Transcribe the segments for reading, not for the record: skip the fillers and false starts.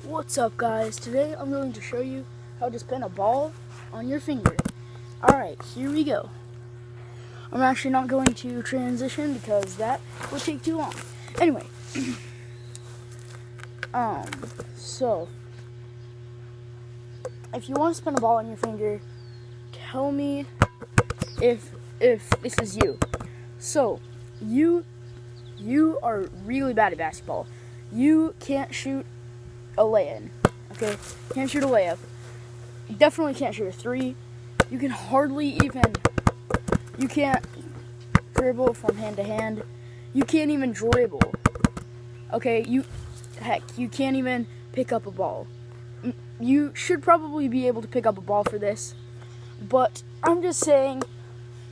What's up, guys? Today I'm going to show you how to spin a ball on your finger. Alright, here we go. I'm actually not going to transition because that would take too long. Anyway, so if you want to spin a ball on your finger, tell me if this is you. So, you are really bad at basketball. You can't shoot a lay-in, okay? Can't shoot a layup. You definitely can't shoot a three. You can hardly even, you can't dribble from hand to hand. You can't even dribble, okay? You can't even pick up a ball. You should probably be able to pick up a ball for this, but I'm just saying,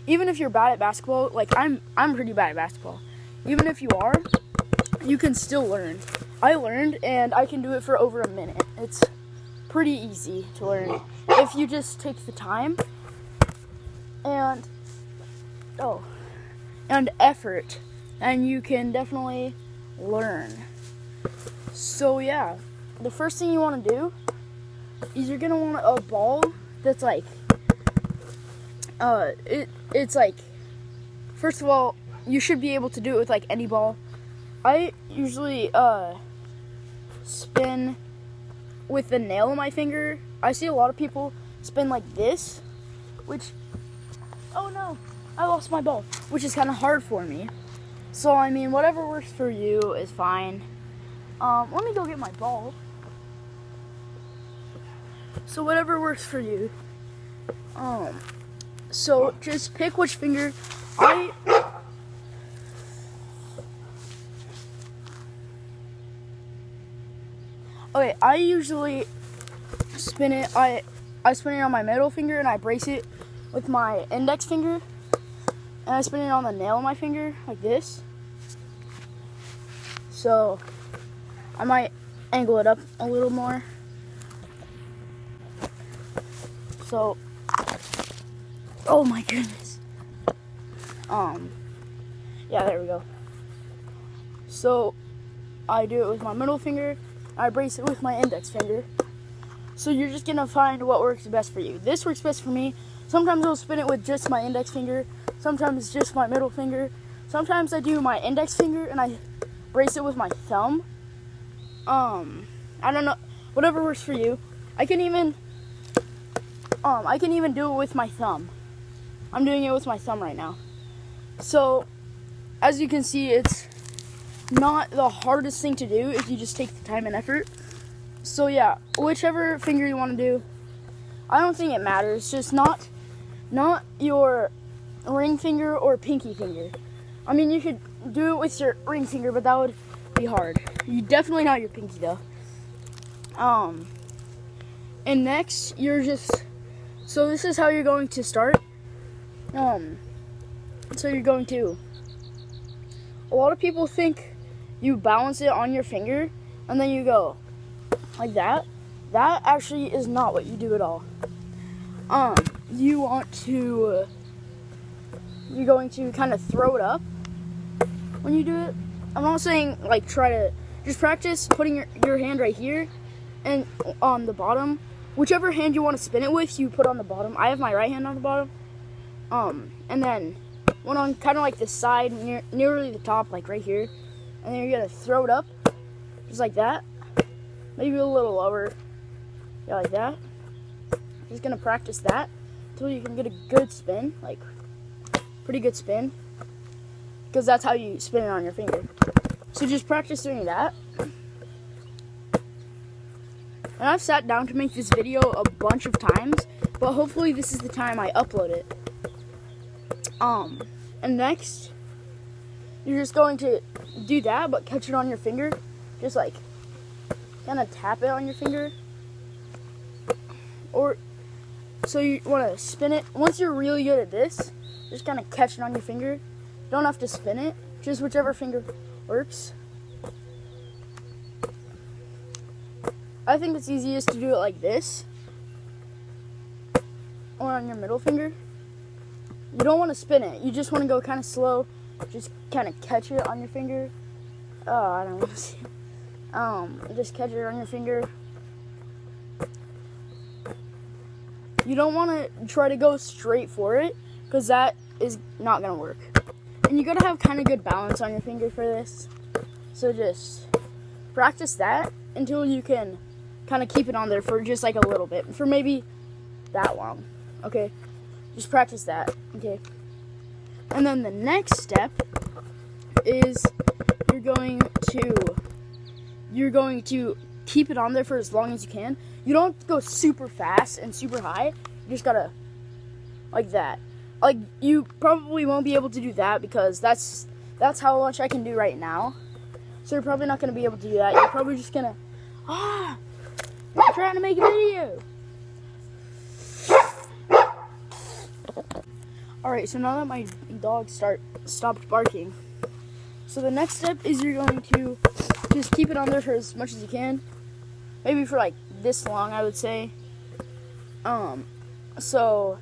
even if you're bad at basketball, like I'm pretty bad at basketball. Even if you are, you can still learn. I learned, and I can do it for over a minute. It's pretty easy to learn if you just take the time and effort, and you can definitely learn. So yeah, the first thing you want to do is you're gonna want a ball that's like it's like, first of all, you should be able to do it with like any ball. I usually spin with the nail of my finger. I see a lot of people spin like this, which, oh no, I lost my ball, which is kind of hard for me. So I mean, whatever works for you is fine. Let me go get my ball. So whatever works for you. So just pick which finger. Okay, I usually spin it, I spin it on my middle finger, and I brace it with my index finger, and I spin it on the nail of my finger, like this. So, I might angle it up a little more. So, oh my goodness. Yeah, there we go. So, I do it with my middle finger, I brace it with my index finger. So you're just gonna find what works best for you. This works best for me. Sometimes I'll spin it with just my index finger. Sometimes just my middle finger. Sometimes I do my index finger and I brace it with my thumb. I don't know. Whatever works for you. I can even do it with my thumb. I'm doing it with my thumb right now. So, as you can see, it's not the hardest thing to do if you just take the time and effort. So yeah, whichever finger you want to do, I don't think it matters. Just not your ring finger or pinky finger. I mean, you could do it with your ring finger, but that would be hard. You definitely not your pinky though. And next, so this is how you're going to start. So you're going to, a lot of people think you balance it on your finger and then you go like that. That actually is not what you do at all. You're going to kind of throw it up when you do it. I'm not saying like just practice putting your hand right here and on the bottom. Whichever hand you want to spin it with, you put on the bottom. I have my right hand on the bottom. And then one on kind of like the side, nearly the top, like right here. And then you're going to throw it up, just like that. Maybe a little lower. Yeah, like that. Just going to practice that until you can get a good spin, like pretty good spin. Because that's how you spin it on your finger. So just practice doing that. And I've sat down to make this video a bunch of times, but hopefully this is the time I upload it. And next, you're just going to do that, but catch it on your finger. Just like, kind of tap it on your finger. So you want to spin it. Once you're really good at this, just kind of catch it on your finger. Don't have to spin it, just whichever finger works. I think it's easiest to do it like this, or on your middle finger. You don't want to spin it. You just want to go kind of slow. Just kind of catch it on your finger. Oh, I don't know. Just catch it on your finger. You don't want to try to go straight for it, because that is not going to work. And you got to have kind of good balance on your finger for this. So just practice that until you can kind of keep it on there for just like a little bit. For maybe that long. Okay? Just practice that. Okay? And then the next step is you're going to keep it on there for as long as you can. You don't have to go super fast and super high. You just gotta, like that. Like, you probably won't be able to do that because that's how much I can do right now. So you're probably not gonna be able to do that. You're probably just gonna, I'm trying to make a video. Alright, so now that my dog stopped barking, so the next step is you're going to just keep it on there for as much as you can. Maybe for like this long, I would say. So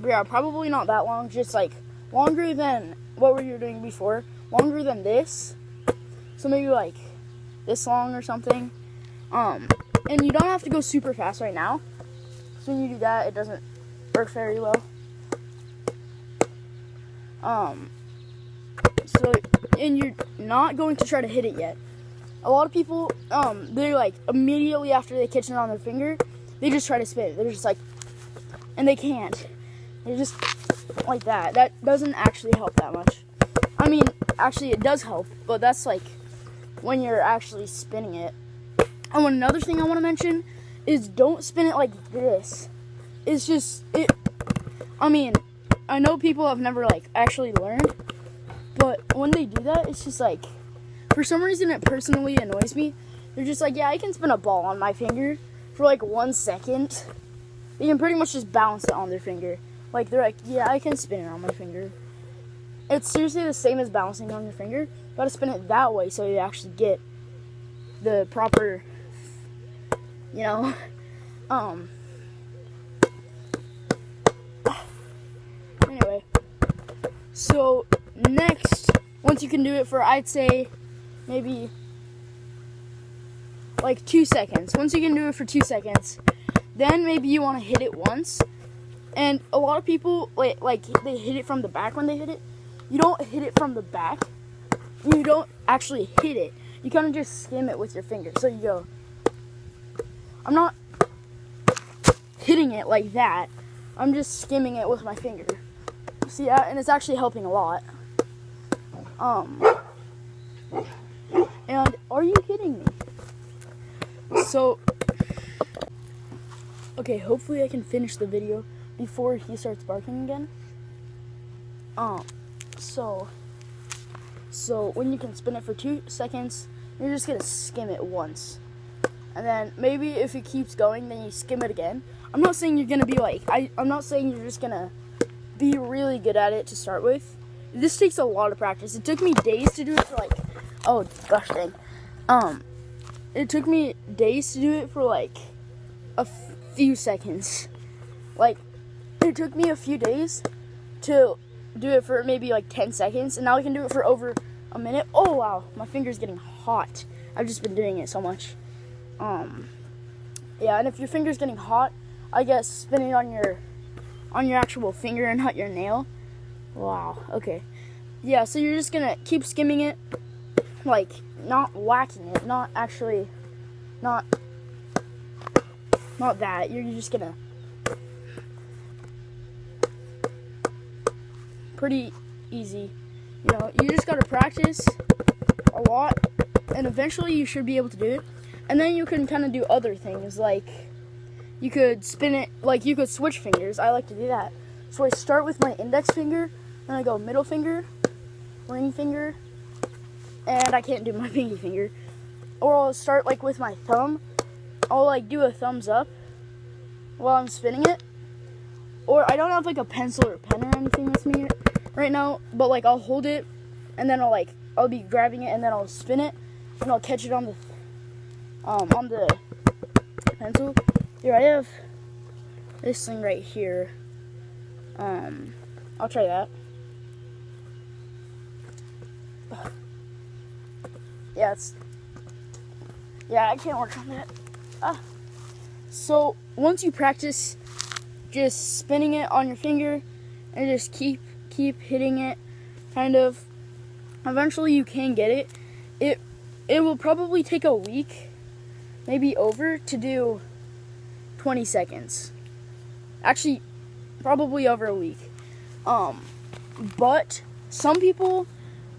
yeah, probably not that long, just like longer than what we were doing before. Longer than this. So maybe like this long or something. And you don't have to go super fast right now. So when you do that, it doesn't work very well. So, and you're not going to try to hit it yet. A lot of people, they're like, immediately after they catch it on their finger, they just try to spin it. They're just like, and they can't. They're just like that. That doesn't actually help that much. I mean, actually it does help, but that's like when you're actually spinning it. And another thing I want to mention is don't spin it like this. It's just, I mean, I know people have never like actually learned, but when they do that, it's just like, for some reason it personally annoys me. They're just like, yeah, I can spin a ball on my finger for like 1 second. They can pretty much just bounce it on their finger. Like, they're like, yeah, I can spin it on my finger. It's seriously the same as bouncing on your finger. You gotta spin it that way so you actually get the proper, you know, anyway. So, next, once you can do it for, I'd say, maybe like 2 seconds. Once you can do it for 2 seconds, then maybe you want to hit it once. And a lot of people, like they hit it from the back when they hit it. You don't hit it from the back. You don't actually hit it. You kind of just skim it with your finger. So you go, I'm not hitting it like that. I'm just skimming it with my finger. See, and it's actually helping a lot. And are you kidding me? So, okay, hopefully I can finish the video before he starts barking again. So when you can spin it for 2 seconds, you're just gonna skim it once. And then maybe if it keeps going, then you skim it again. I'm not saying you're gonna be like, I'm not saying you're just gonna be really good at it to start with. This takes a lot of practice. It took me days to do it for like, oh gosh dang. It took me days to do it for like a few seconds. Like, it took me a few days to do it for maybe like 10 seconds, and now I can do it for over a minute. Oh wow, my finger's getting hot. I've just been doing it so much. Yeah, and if your finger's getting hot, I guess spin it on your actual finger and not your nail. Wow, okay. Yeah, so you're just gonna keep skimming it, like, not whacking it, not that. You're just gonna, pretty easy. You know, you just gotta practice a lot, and eventually you should be able to do it. And then you can kind of do other things, like, you could spin it, like, you could switch fingers. I like to do that. So I start with my index finger, then I go middle finger, ring finger, and I can't do my pinky finger. Or I'll start, like, with my thumb. I'll, like, do a thumbs up while I'm spinning it. Or I don't have, like, a pencil or pen or anything with me right now, but, like, I'll hold it, and then I'll be grabbing it, and then I'll spin it, and I'll catch it on the pencil. Here, I have this thing right here. I'll try that. Yeah, I can't work on that. So once you practice just spinning it on your finger and just keep hitting it, kind of, eventually you can get it. It will probably take a week, maybe over, to do 20 seconds. Actually, probably over a week. But some people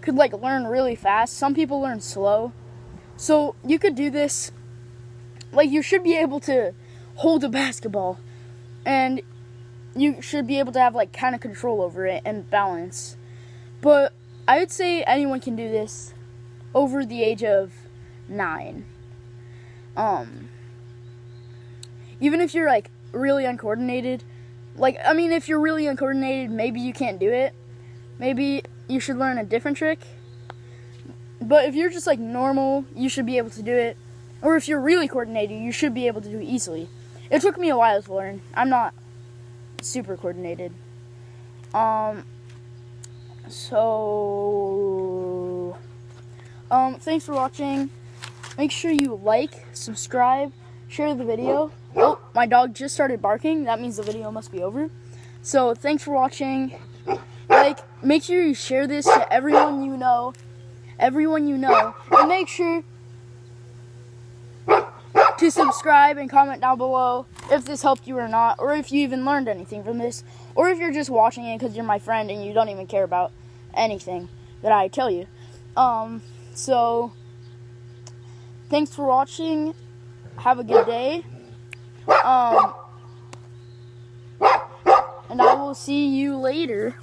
could like learn really fast. Some people learn slow. So you could do this. Like, you should be able to hold a basketball, and you should be able to have like kind of control over it and balance. But I would say anyone can do this over the age of 9. Even if you're like really uncoordinated, if you're really uncoordinated, maybe you can't do it. Maybe you should learn a different trick. But if you're just like normal, you should be able to do it. Or if you're really coordinated, you should be able to do it easily. It took me a while to learn. I'm not super coordinated. Thanks for watching. Make sure you like, subscribe, share the video. Oh, my dog just started barking. That means the video must be over. So thanks for watching. Make sure you share this to everyone you know, and make sure to subscribe and comment down below if this helped you or not, or if you even learned anything from this, or if you're just watching it because you're my friend and you don't even care about anything that I tell you. So thanks for watching. Have a good day. And I will see you later.